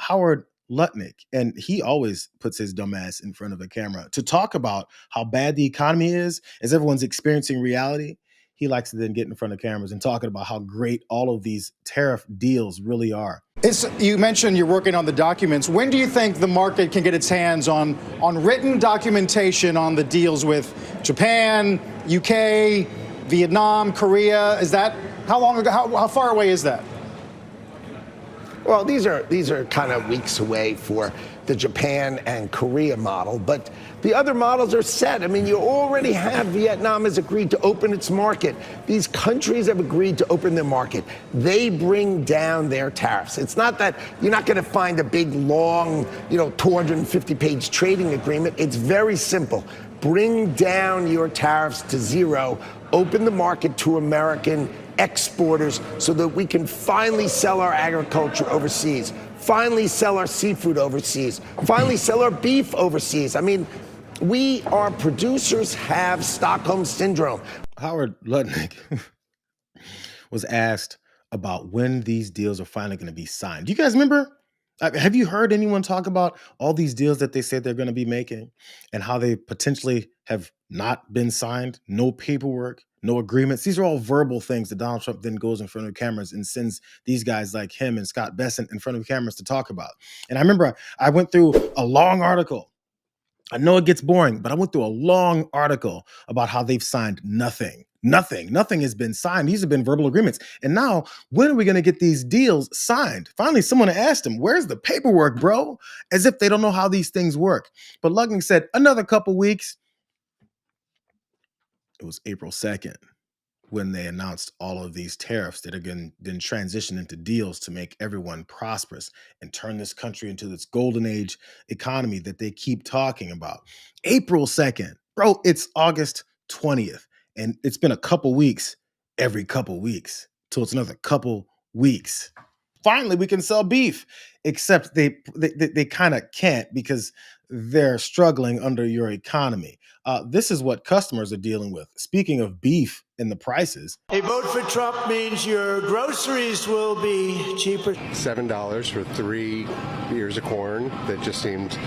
Howard Lutnick, and he always puts his dumb ass in front of a camera to talk about how bad the economy is as everyone's experiencing reality. He likes to then get in front of cameras and talking about how great all of these tariff deals really are. You mentioned you're working on the documents. When do you think the market can get its hands on written documentation on the deals with Japan, UK, Vietnam, Korea? Is that how long ago? How far away is that? Well, these are kind of weeks away for the Japan and Korea model, but the other models are set. I mean, you already have Vietnam has agreed to open its market. These countries have agreed to open their market. They bring down their tariffs. It's not that you're not going to find a big, long, 250-page trading agreement. It's very simple. Bring down your tariffs to zero. Open the market to American exporters so that we can finally sell our agriculture overseas, finally sell our seafood overseas, finally sell our beef overseas. I mean, our producers have Stockholm Syndrome. Howard Lutnick was asked about when these deals are finally going to be signed. Do you guys remember? Have you heard anyone talk about all these deals that they said they're going to be making and how they potentially have not been signed? No paperwork, no agreements. These are all verbal things that Donald Trump then goes in front of cameras and sends these guys like him and Scott Bessent in front of cameras to talk about. And I remember I went through a long article. I know it gets boring, but I went through a long article about how they've signed nothing. Nothing has been signed. These have been verbal agreements. And now, when are we going to get these deals signed? Finally, someone asked him, where's the paperwork, bro? As if they don't know how these things work. But Lutnick said, another couple weeks. It was April 2nd when they announced all of these tariffs that are going to then transition into deals to make everyone prosperous and turn this country into this golden age economy that they keep talking about. April 2nd. Bro, it's August 20th. And it's been a couple weeks, every couple weeks, till it's another couple weeks. Finally, we can sell beef, except they kind of can't because they're struggling under your economy. This is what customers are dealing with. Speaking of beef and the prices. A vote for Trump means your groceries will be cheaper. $7 for 3 ears of corn. That just seemed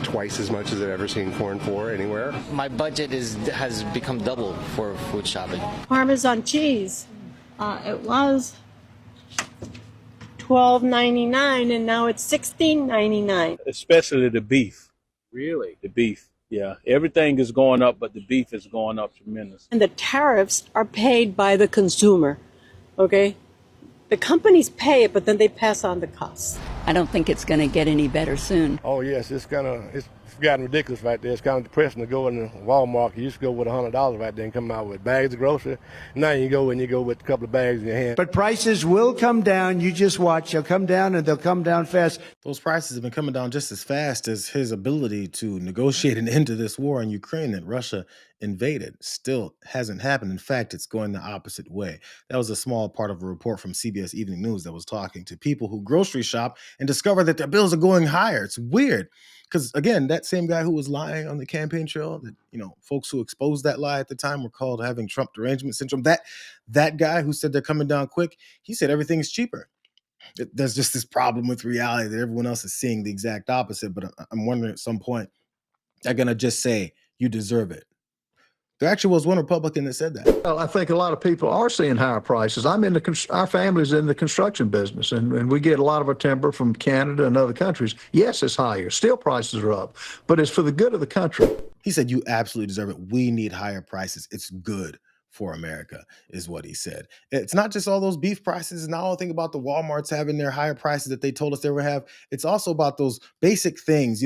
twice as much as I've ever seen corn for anywhere. My budget has become double for food shopping. Parmesan cheese, it was $12.99 and now it's $16.99. Especially the beef. Really? The beef. Yeah, everything is going up, but the beef is going up tremendously. And the tariffs are paid by the consumer, okay? The companies pay it, but then they pass on the costs. I don't think it's going to get any better soon. Oh, yes, it's gotten ridiculous right there. It's kind of depressing to go in the Walmart. You used to go with $100 right there and come out with bags of groceries. Now you go with a couple of bags in your hand. But prices will come down. You just watch. They'll come down, and they'll come down fast. Those prices have been coming down just as fast as his ability to negotiate an end to this war in Ukraine that Russia invaded. Still hasn't happened. In fact, it's going the opposite way. That was a small part of a report from CBS Evening News that was talking to people who grocery shop and discover that their bills are going higher. It's weird. Because, again, that same guy who was lying on the campaign trail, that, folks who exposed that lie at the time were called having Trump derangement syndrome. That guy who said they're coming down quick, he said everything's cheaper. There's just this problem with reality that everyone else is seeing the exact opposite. But I'm wondering at some point, they're going to just say, you deserve it. There actually was one Republican that said that. Well, I think a lot of people are seeing higher prices. Our family's in the construction business, and we get a lot of our timber from Canada and other countries. Yes, it's higher. Steel prices are up, but it's for the good of the country. He said, you absolutely deserve it. We need higher prices. It's good for America, is what he said. It's not just all those beef prices. Now I think about the Walmarts having their higher prices that they told us they would have. It's also about those basic things.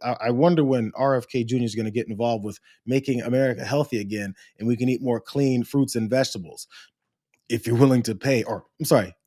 I wonder when RFK Jr. is going to get involved with making America healthy again, and we can eat more clean fruits and vegetables. If you're willing to pay,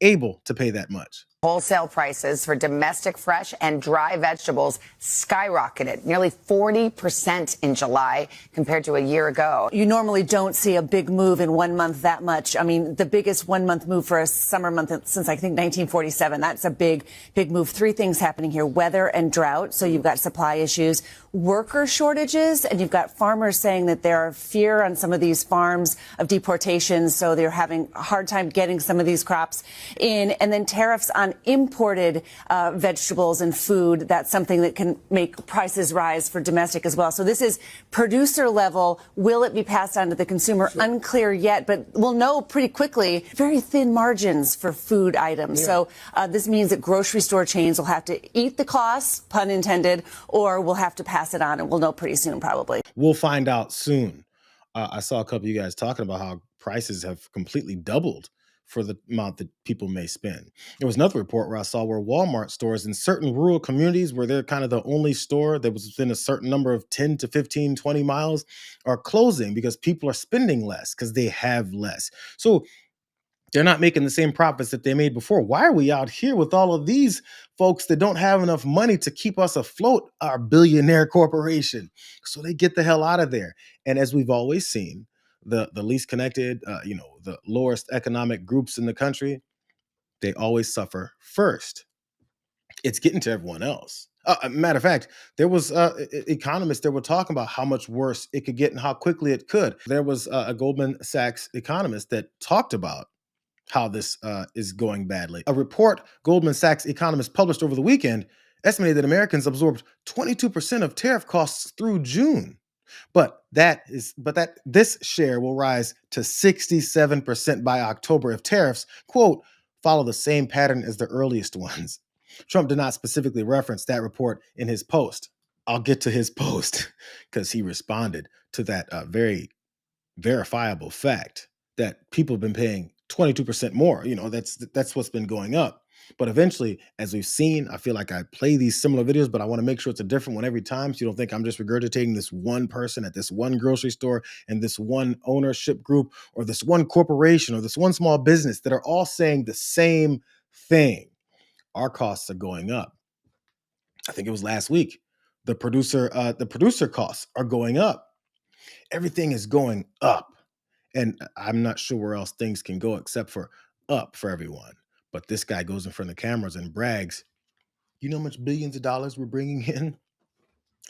able to pay that much. Wholesale prices for domestic fresh and dry vegetables skyrocketed nearly 40% in July compared to a year ago. You normally don't see a big move in 1 month that much. I mean, the biggest 1 month move for a summer month since I think 1947. That's a big move. 3 things happening here: weather and drought. So you've got supply issues, worker shortages, and you've got farmers saying that there are fear on some of these farms of deportation. So they're having a hard time getting some of these crops crops in, and then tariffs on imported vegetables and food. That's something that can make prices rise for domestic as well. So this is producer level. Will it be passed on to the consumer? Sure. Unclear yet, but we'll know pretty quickly. Very thin margins for food items. Yeah. So this means that grocery store chains will have to eat the costs, pun intended, or we'll have to pass it on, and we'll know pretty soon, probably. We'll find out soon. I saw a couple of you guys talking about how prices have completely doubled for the amount that people may spend. There was another report where I saw where Walmart stores in certain rural communities where they're kind of the only store that was within a certain number of 10 to 15, 20 miles are closing because people are spending less because they have less. So they're not making the same profits that they made before. Why are we out here with all of these folks that don't have enough money to keep us afloat, our billionaire corporation? So they get the hell out of there. And as we've always seen, the least connected, the lowest economic groups in the country, they always suffer first. It's getting to everyone else. Matter of fact, there was economists that were talking about how much worse it could get and how quickly it could. There was a Goldman Sachs economist that talked about how this is going badly. A report Goldman Sachs economists published over the weekend estimated that Americans absorbed 22% of tariff costs through June. But this share will rise to 67% by October if tariffs, quote, follow the same pattern as the earliest ones. Trump did not specifically reference that report in his post. I'll get to his post because he responded to that very verifiable fact that people have been paying 22% more. That's what's been going up. But eventually, as we've seen, I feel like I play these similar videos, but I want to make sure it's a different one every time. So you don't think I'm just regurgitating this one person at this one grocery store and this one ownership group or this one corporation or this one small business that are all saying the same thing. Our costs are going up. I think it was last week. The producer costs are going up. Everything is going up. And I'm not sure where else things can go except for up for everyone. But this guy goes in front of the cameras and brags. You know how much billions of dollars we're bringing in?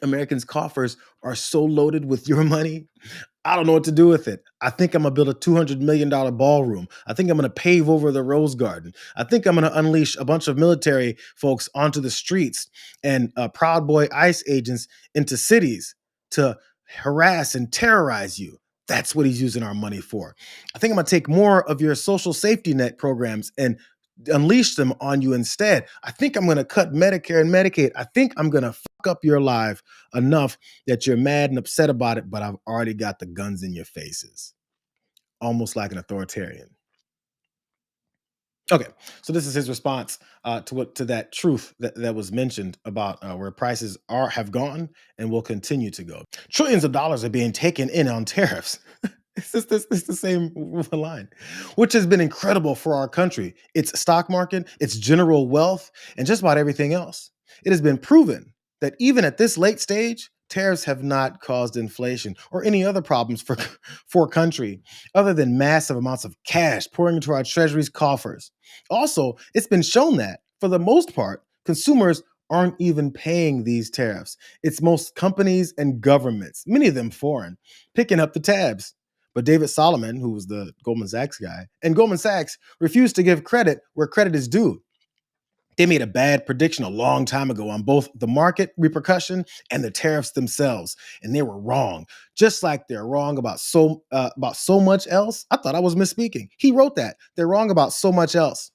Americans' coffers are so loaded with your money. I don't know what to do with it. I think I'm going to build a $200 million ballroom. I think I'm going to pave over the Rose Garden. I think I'm going to unleash a bunch of military folks onto the streets and Proud Boy ICE agents into cities to harass and terrorize you. That's what he's using our money for. I think I'm going to take more of your social safety net programs and unleash them on you instead. I think I'm going to cut Medicare and Medicaid. I think I'm going to fuck up your life enough that you're mad and upset about it, but I've already got the guns in your faces. Almost like an authoritarian. Okay, so this is his response to that truth that was mentioned about where prices have gone and will continue to go. Trillions of dollars are being taken in on tariffs. It's the same line, which has been incredible for our country, its stock market, its general wealth, and just about everything else. It has been proven that even at this late stage, tariffs have not caused inflation or any other problems for a country other than massive amounts of cash pouring into our treasury's coffers. Also, it's been shown that, for the most part, consumers aren't even paying these tariffs. It's most companies and governments, many of them foreign, picking up the tabs. But David Solomon, who was the Goldman Sachs guy, and Goldman Sachs refused to give credit where credit is due. They made a bad prediction a long time ago on both the market repercussion and the tariffs themselves, and they were wrong. Just like they're wrong about so much else. I thought I was misspeaking. He wrote that. They're wrong about so much else.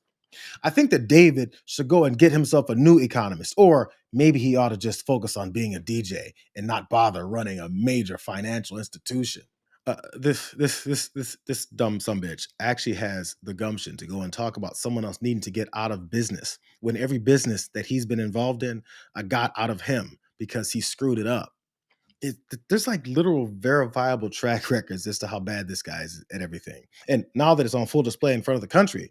I think that David should go and get himself a new economist, or maybe he ought to just focus on being a DJ and not bother running a major financial institution. This dumb sumbitch actually has the gumption to go and talk about someone else needing to get out of business when every business that he's been involved in got out of him because he screwed it up. There's like literal verifiable track records as to how bad this guy is at everything. And now that it's on full display in front of the country,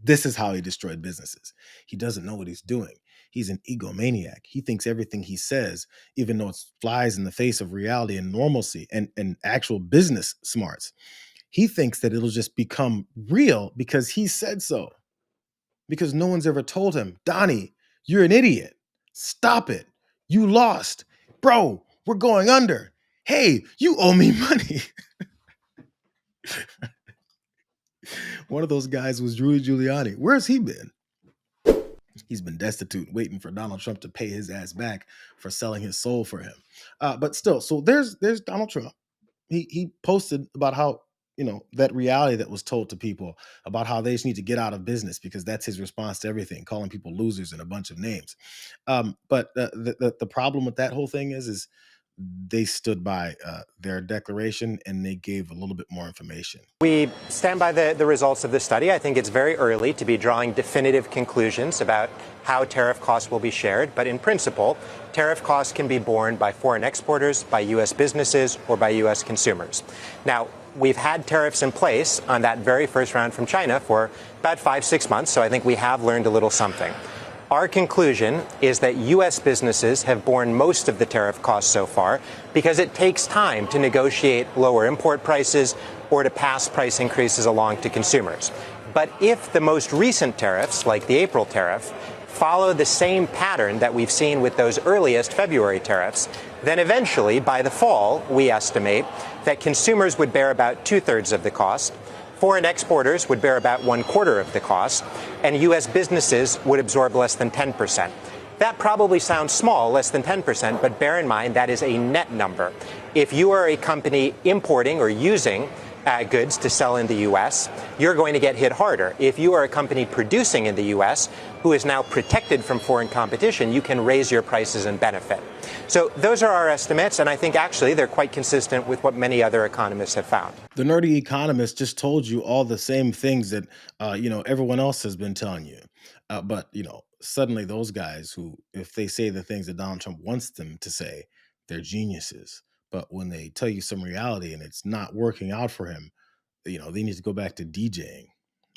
this is how he destroyed businesses. He doesn't know what he's doing. He's an egomaniac. He thinks everything he says, even though it flies in the face of reality and normalcy and actual business smarts, he thinks that it'll just become real because he said so. Because no one's ever told him, Donnie, you're an idiot. Stop it. You lost. Bro, we're going under. Hey, you owe me money. One of those guys was Rudy Giuliani. Where's he been? He's been destitute, waiting for Donald Trump to pay his ass back for selling his soul for him. But still, so there's Donald Trump. He posted about how, that reality that was told to people about how they just need to get out of business because that's his response to everything, calling people losers and a bunch of names. But the problem with that whole thing is they stood by their declaration and they gave a little bit more information. We stand by the results of this study. I think it's very early to be drawing definitive conclusions about how tariff costs will be shared. But in principle, tariff costs can be borne by foreign exporters, by U.S. businesses, or by U.S. consumers. Now, we've had tariffs in place on that very first round from China for about 5-6 months, so I think we have learned a little something. Our conclusion is that U.S. businesses have borne most of the tariff costs so far because it takes time to negotiate lower import prices or to pass price increases along to consumers. But if the most recent tariffs, like the April tariff, follow the same pattern that we've seen with those earliest February tariffs, then eventually, by the fall, we estimate that consumers would bear about 2/3 of the cost, foreign exporters would bear about 1/4 of the cost, and U.S. businesses would absorb less than 10%. That probably sounds small, less than 10%, but bear in mind that is a net number. If you are a company importing or using goods to sell in the U.S., you're going to get hit harder. If you are a company producing in the U.S. who is now protected from foreign competition, you can raise your prices and benefit. So those are our estimates, and I think actually they're quite consistent with what many other economists have found. The nerdy economist just told you all the same things that everyone else has been telling you. But suddenly those guys who, if they say the things that Donald Trump wants them to say, they're geniuses. But when they tell you some reality and it's not working out for him, they need to go back to DJing.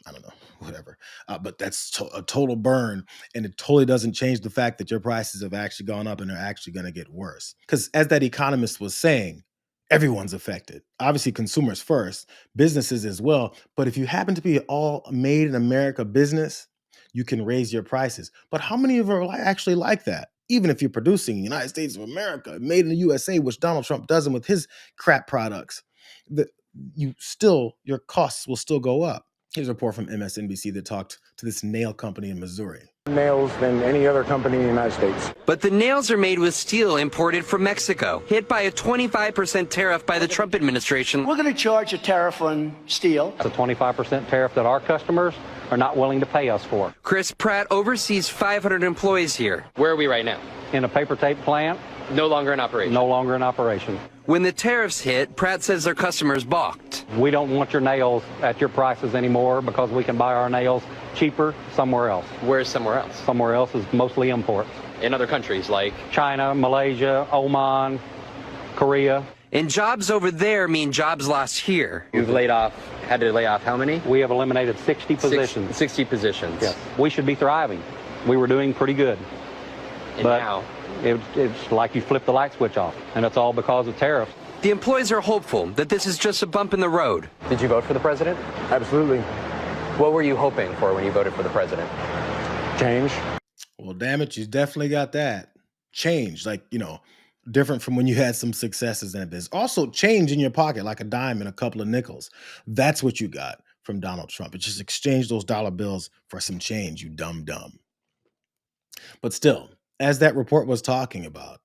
I don't know, whatever. But that's a total burn. And it totally doesn't change the fact that your prices have actually gone up and they're actually going to get worse. Because as that economist was saying, everyone's affected. Obviously, consumers first, businesses as well. But if you happen to be all made in America business, you can raise your prices. But how many of you are actually like that? Even if you're producing in the United States of America, made in the USA, which Donald Trump doesn't with his crap products, your costs will still go up. Here's a report from MSNBC that talked to this nail company in Missouri. Nails than any other company in the United States. But the nails are made with steel imported from Mexico, hit by a 25% tariff by the Trump administration. We're going to charge a tariff on steel. It's a 25% tariff that our customers are not willing to pay us for. Chris Pratt oversees 500 employees here. Where are we right now? In a paper tape plant. No longer in operation. No longer in operation. When the tariffs hit, Pratt says their customers balked. We don't want your nails at your prices anymore because we can buy our nails cheaper somewhere else. Where's somewhere else? Somewhere else is mostly imports. In other countries like? China, Malaysia, Oman, Korea. And jobs over there mean jobs lost here. You've had to lay off how many? We have eliminated 60 positions. 60 positions. Yes. We should be thriving. We were doing pretty good. And but now? It's like you flip the light switch off, and it's all because of tariffs. The employees are hopeful that this is just a bump in the road. Did you vote for the president? Absolutely. What were you hoping for when you voted for the president? Change. Well, damn it, you definitely got that. Change, different from when you had some successes in a business. Also, change in your pocket, like a dime and a couple of nickels. That's what you got from Donald Trump. It just exchanged those dollar bills for some change, you dumb. But still, as that report was talking about,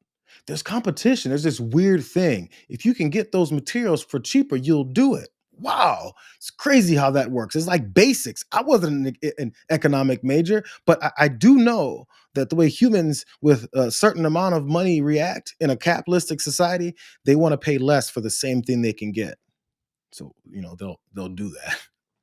there's competition. There's this weird thing. If you can get those materials for cheaper, you'll do it. Wow. It's crazy how that works. It's like basics. I wasn't an economic major, but I do know that the way humans with a certain amount of money react in a capitalistic society, they want to pay less for the same thing they can get. So, they'll do that.